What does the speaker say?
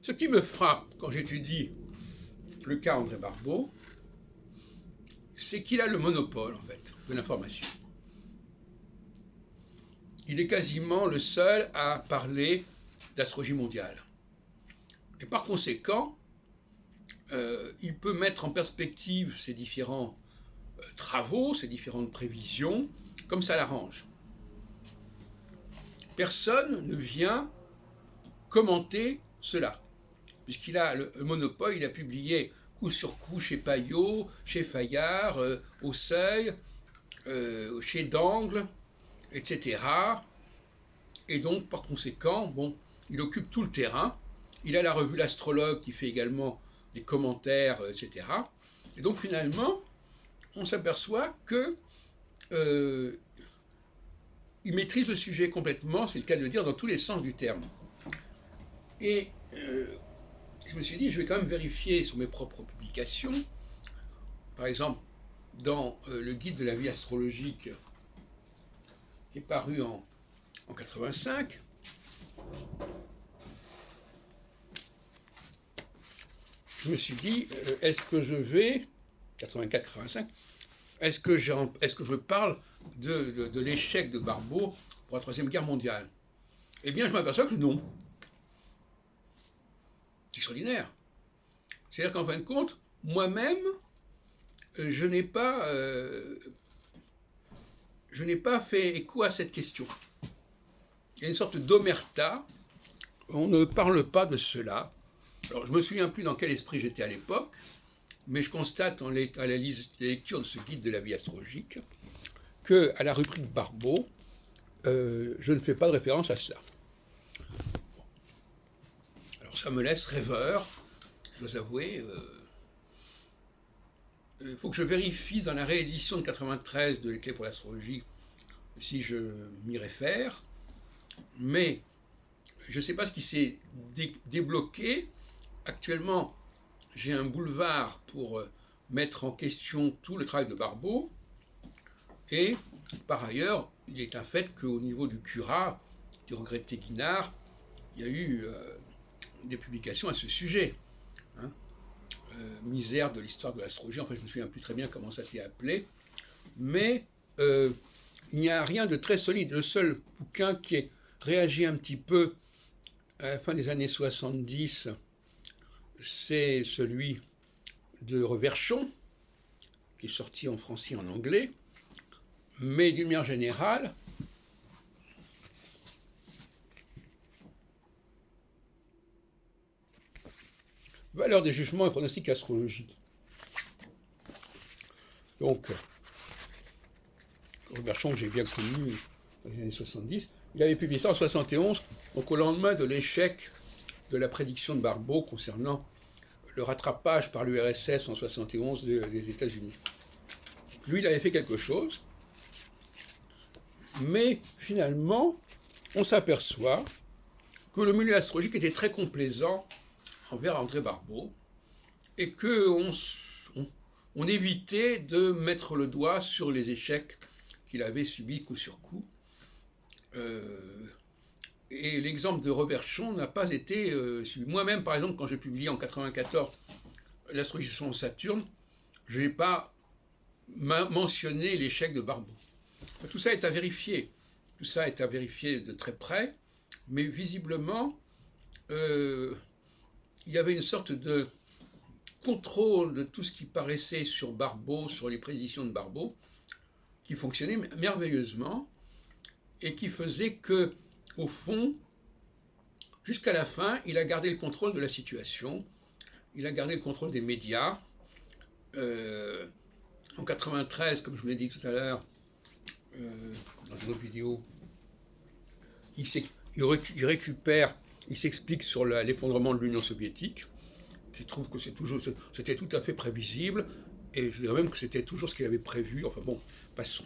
Ce qui me frappe quand j'étudie le cas André Barbeau, c'est qu'il a le monopole, en fait, de l'information. Il est quasiment le seul à parler d'astrologie mondiale. Et par conséquent, il peut mettre en perspective ces différents travaux, ces différentes prévisions, comme ça l'arrange. Personne ne vient commenter cela, puisqu'il a le monopole, il a publié coup sur coup chez Payot, chez Fayard, au Seuil, chez Dangle, etc. Et donc, par conséquent, bon, il occupe tout le terrain. Il a la revue L'Astrologue qui fait également des commentaires, etc. Et donc, finalement, on s'aperçoit que il maîtrise le sujet complètement, c'est le cas de le dire, dans tous les sens du terme. Et je me suis dit, je vais quand même vérifier sur mes propres publications. Par exemple, dans le guide de la vie astrologique, qui est paru en 85, je me suis dit, est-ce que je vais, 84-85, est-ce que je parle de l'échec de Barbeau pour la Troisième Guerre mondiale? Eh bien, je m'aperçois que non. C'est extraordinaire. C'est-à-dire qu'en fin de compte, moi-même, je n'ai pas fait écho à cette question. Il y a une sorte d'omerta. On ne parle pas de cela. Alors, je ne me souviens plus dans quel esprit j'étais à l'époque, mais je constate à la lecture de ce guide de la vie astrologique qu'à la rubrique Barbeau, je ne fais pas de référence à cela. Alors, ça me laisse rêveur, je dois avouer. Il faut que je vérifie dans la réédition de 93 de l'Éclat pour l'astrologie si je m'y réfère, mais je ne sais pas ce qui s'est débloqué. Actuellement, j'ai un boulevard pour mettre en question tout le travail de Barbeau, et par ailleurs, il est un fait qu'au niveau du curat, du regretté Guinard, il y a eu des publications à ce sujet. Hein. Misère de l'histoire de l'astrologie, enfin je ne me souviens plus très bien comment ça s'est appelé, mais il n'y a rien de très solide. Le seul bouquin qui est réagi un petit peu à la fin des années 70, c'est celui de Reverchon, qui est sorti en français et en anglais, mais d'une manière générale, valeur des jugements et pronostics astrologiques. Donc, Reverchon, que j'ai bien connu dans les années 70, il avait publié ça en 71, donc au lendemain de l'échec de la prédiction de Barbeau concernant le rattrapage par l'URSS en 71 des États-Unis. Lui, il avait fait quelque chose, mais finalement, on s'aperçoit que le milieu astrologique était très complaisant envers André Barbeau, et qu'on évitait de mettre le doigt sur les échecs qu'il avait subis coup sur coup. Et l'exemple de Reverchon n'a pas été suivi. Moi-même, par exemple, quand j'ai publié en 1994 l'astrologie de Saturne, je n'ai pas mentionné l'échec de Barbeau. Tout ça est à vérifier. Tout ça est à vérifier de très près, mais visiblement, il y avait une sorte de contrôle de tout ce qui paraissait sur Barbeau, sur les prédictions de Barbeau, qui fonctionnait merveilleusement et qui faisait que, au fond, jusqu'à la fin, il a gardé le contrôle de la situation, il a gardé le contrôle des médias. En 93, comme je vous l'ai dit tout à l'heure, dans une autre vidéo, il s'explique sur l'effondrement de l'Union soviétique. Je trouve que c'était tout à fait prévisible, et je dirais même que c'était toujours ce qu'il avait prévu. Enfin bon, passons.